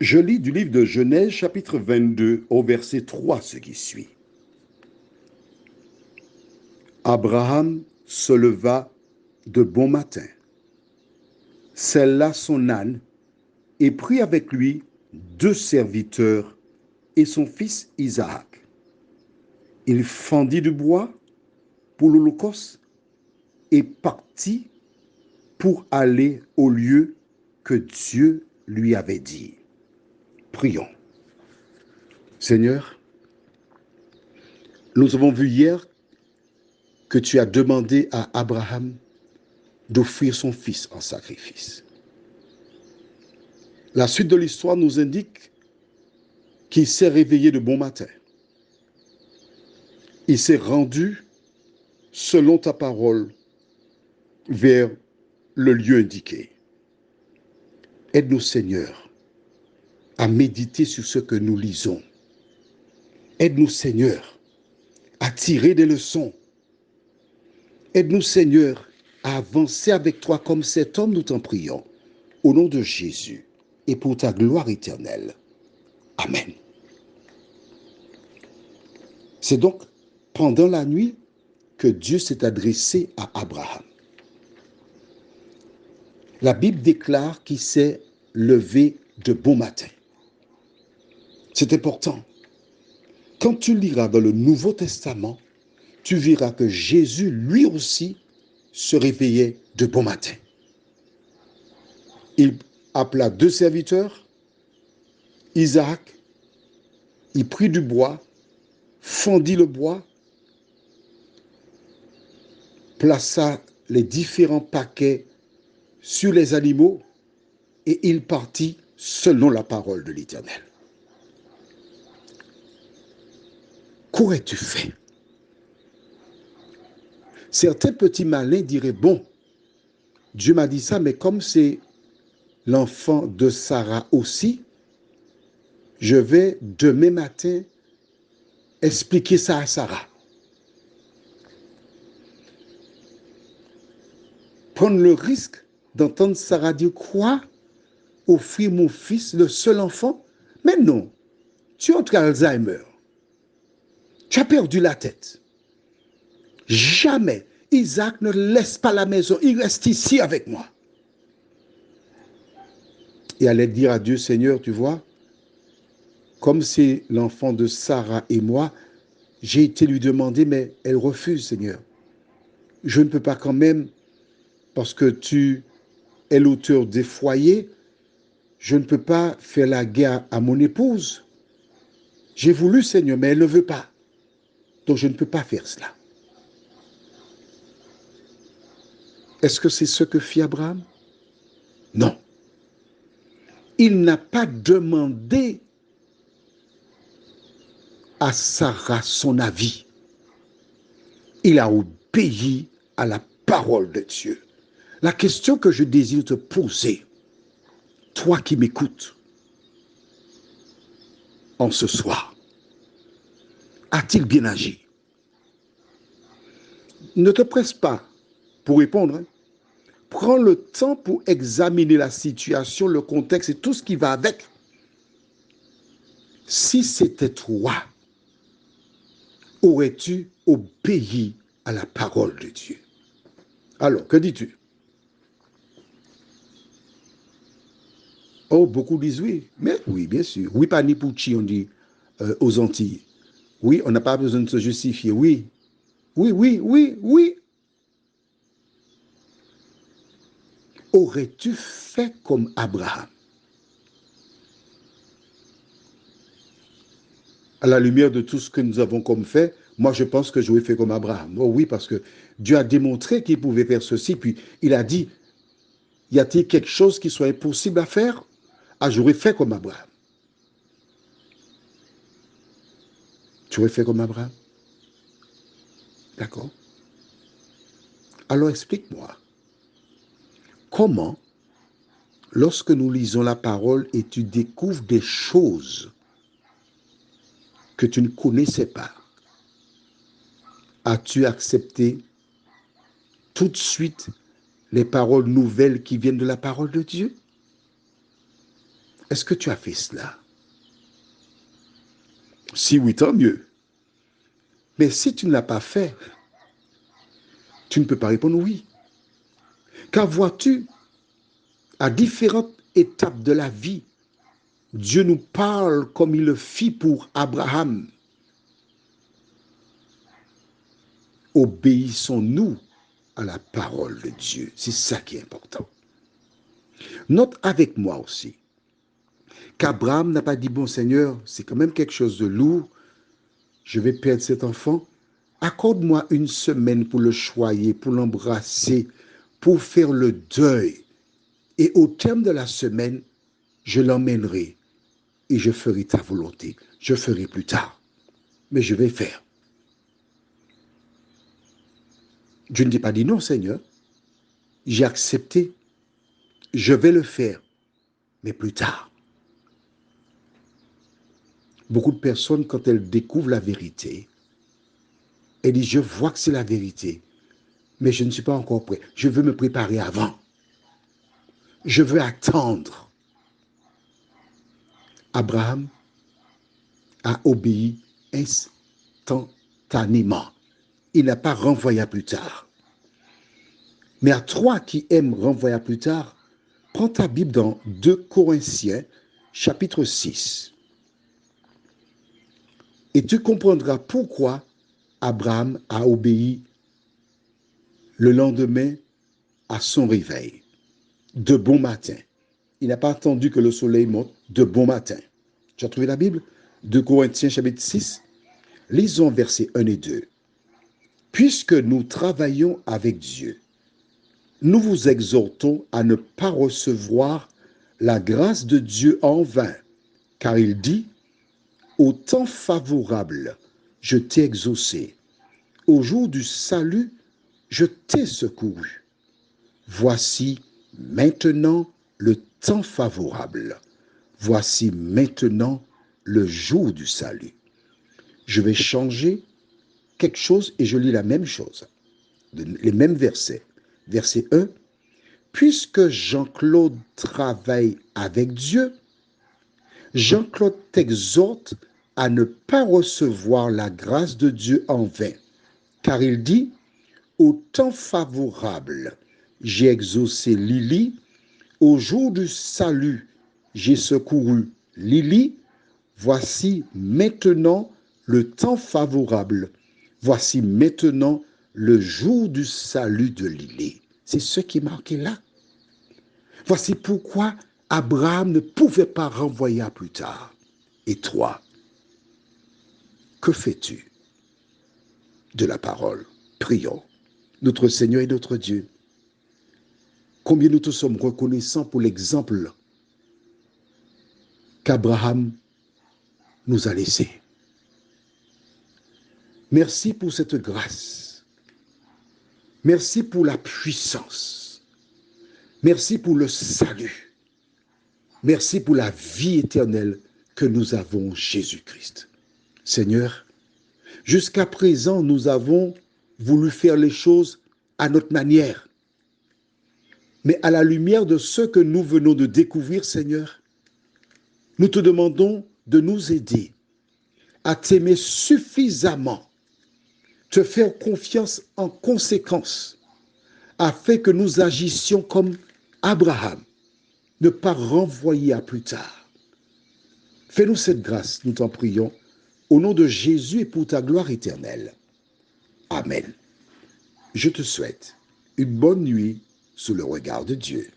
Je lis du livre de Genèse, chapitre 22, au verset 3, ce qui suit. Abraham se leva de bon matin, sella son âne et prit avec lui 2 serviteurs et son fils Isaac. Il fendit du bois pour l'holocauste et partit pour aller au lieu que Dieu lui avait dit. Prions. Seigneur, nous avons vu hier que tu as demandé à Abraham d'offrir son fils en sacrifice. La suite de l'histoire nous indique qu'il s'est réveillé de bon matin. Il s'est rendu, selon ta parole, vers le lieu indiqué. Aide-nous, Seigneur, à méditer sur ce que nous lisons. Aide-nous, Seigneur, à tirer des leçons. Aide-nous, Seigneur, à avancer avec toi comme cet homme, nous t'en prions. Au nom de Jésus et pour ta gloire éternelle. Amen. C'est donc pendant la nuit que Dieu s'est adressé à Abraham. La Bible déclare qu'il s'est levé de bon matin. C'est important. Quand tu liras dans le Nouveau Testament, tu verras que Jésus, lui aussi, se réveillait de bon matin. Il appela 2 serviteurs, Isaac, il prit du bois, fendit le bois, plaça les différents paquets sur les animaux et il partit selon la parole de l'Éternel. Qu'aurais-tu fait? Certains petits malins diraient, bon, Dieu m'a dit ça, mais comme c'est l'enfant de Sarah aussi, je vais demain matin expliquer ça à Sarah. Prendre le risque d'entendre Sarah dire quoi? Offrir mon fils, le seul enfant? Mais non, tu es entre Alzheimer. Tu as perdu la tête. Jamais Isaac ne laisse pas la maison, il reste ici avec moi. Et allait dire à Dieu, Seigneur, tu vois, comme c'est l'enfant de Sarah et moi, j'ai été lui demander, mais elle refuse, Seigneur. Je ne peux pas quand même, parce que tu es l'auteur des foyers, je ne peux pas faire la guerre à mon épouse. J'ai voulu, Seigneur, mais elle ne veut pas. Donc je ne peux pas faire cela. Est-ce que c'est ce que fit Abraham? Non. Il n'a pas demandé à Sarah son avis. Il a obéi à la parole de Dieu. La question que je désire te poser, toi qui m'écoutes en ce soir, a-t-il bien agi? Ne te presse pas pour répondre. Prends le temps pour examiner la situation, le contexte et tout ce qui va avec. Si c'était toi, aurais-tu obéi à la parole de Dieu? Alors, que dis-tu? Oh, beaucoup disent oui. Mais oui, bien sûr. Oui, pas ni pouchi, on dit aux Antilles. Oui, on n'a pas besoin de se justifier. Oui, oui, oui, oui, oui. Aurais-tu fait comme Abraham? À la lumière de tout ce que nous avons comme fait, moi je pense que j'aurais fait comme Abraham. Oh oui, parce que Dieu a démontré qu'il pouvait faire ceci, puis il a dit, y a-t-il quelque chose qui soit impossible à faire? Ah, j'aurais fait comme Abraham. Tu aurais fait comme Abraham? D'accord. Alors explique-moi, comment, lorsque nous lisons la parole et tu découvres des choses que tu ne connaissais pas, as-tu accepté tout de suite les paroles nouvelles qui viennent de la parole de Dieu? Est-ce que tu as fait cela? Si oui, tant mieux. Mais si tu ne l'as pas fait, tu ne peux pas répondre oui. Car vois-tu, à différentes étapes de la vie, Dieu nous parle comme il le fit pour Abraham. Obéissons-nous à la parole de Dieu. C'est ça qui est important. Note avec moi aussi qu'Abraham n'a pas dit, bon Seigneur, c'est quand même quelque chose de lourd, je vais perdre cet enfant. Accorde-moi une semaine pour le choyer, pour l'embrasser, pour faire le deuil. Et au terme de la semaine, je l'emmènerai et je ferai ta volonté. Je ferai plus tard. Mais je vais faire. Je ne t'ai pas dit non, Seigneur. J'ai accepté. Je vais le faire. Mais plus tard. Beaucoup de personnes, quand elles découvrent la vérité, elles disent, je vois que c'est la vérité, mais je ne suis pas encore prêt. Je veux me préparer avant. Je veux attendre. Abraham a obéi instantanément. Il n'a pas renvoyé à plus tard. Mais à toi qui aimes renvoyer à plus tard, prends ta Bible dans 2 Corinthiens, chapitre 6. Et tu comprendras pourquoi Abraham a obéi le lendemain à son réveil, de bon matin. Il n'a pas attendu que le soleil monte, de bon matin. Tu as trouvé la Bible? 2 Corinthiens, chapitre 6. Lisons versets 1 et 2. Puisque nous travaillons avec Dieu, nous vous exhortons à ne pas recevoir la grâce de Dieu en vain, car il dit, au temps favorable, je t'ai exaucé. Au jour du salut, je t'ai secouru. Voici maintenant le temps favorable. Voici maintenant le jour du salut. Je vais changer quelque chose et je lis la même chose, les mêmes versets. Verset 1. Puisque Jean-Claude travaille avec Dieu, Jean-Claude t'exhorte à ne pas recevoir la grâce de Dieu en vain, car il dit, au temps favorable, j'ai exaucé Lily, au jour du salut, j'ai secouru Lily, voici maintenant le temps favorable, voici maintenant le jour du salut de Lily. C'est ce qui est marqué là. Voici pourquoi Abraham ne pouvait pas renvoyer à plus tard. Et toi, que fais-tu de la parole? Prions. Notre Seigneur et notre Dieu, combien nous te sommes reconnaissants pour l'exemple qu'Abraham nous a laissé. Merci pour cette grâce. Merci pour la puissance. Merci pour le salut. Merci pour la vie éternelle que nous avons en Jésus-Christ. Seigneur, jusqu'à présent, nous avons voulu faire les choses à notre manière. Mais à la lumière de ce que nous venons de découvrir, Seigneur, nous te demandons de nous aider à t'aimer suffisamment, te faire confiance en conséquence, afin que nous agissions comme Abraham, ne pas renvoyer à plus tard. Fais-nous cette grâce, nous t'en prions, au nom de Jésus et pour ta gloire éternelle. Amen. Je te souhaite une bonne nuit sous le regard de Dieu.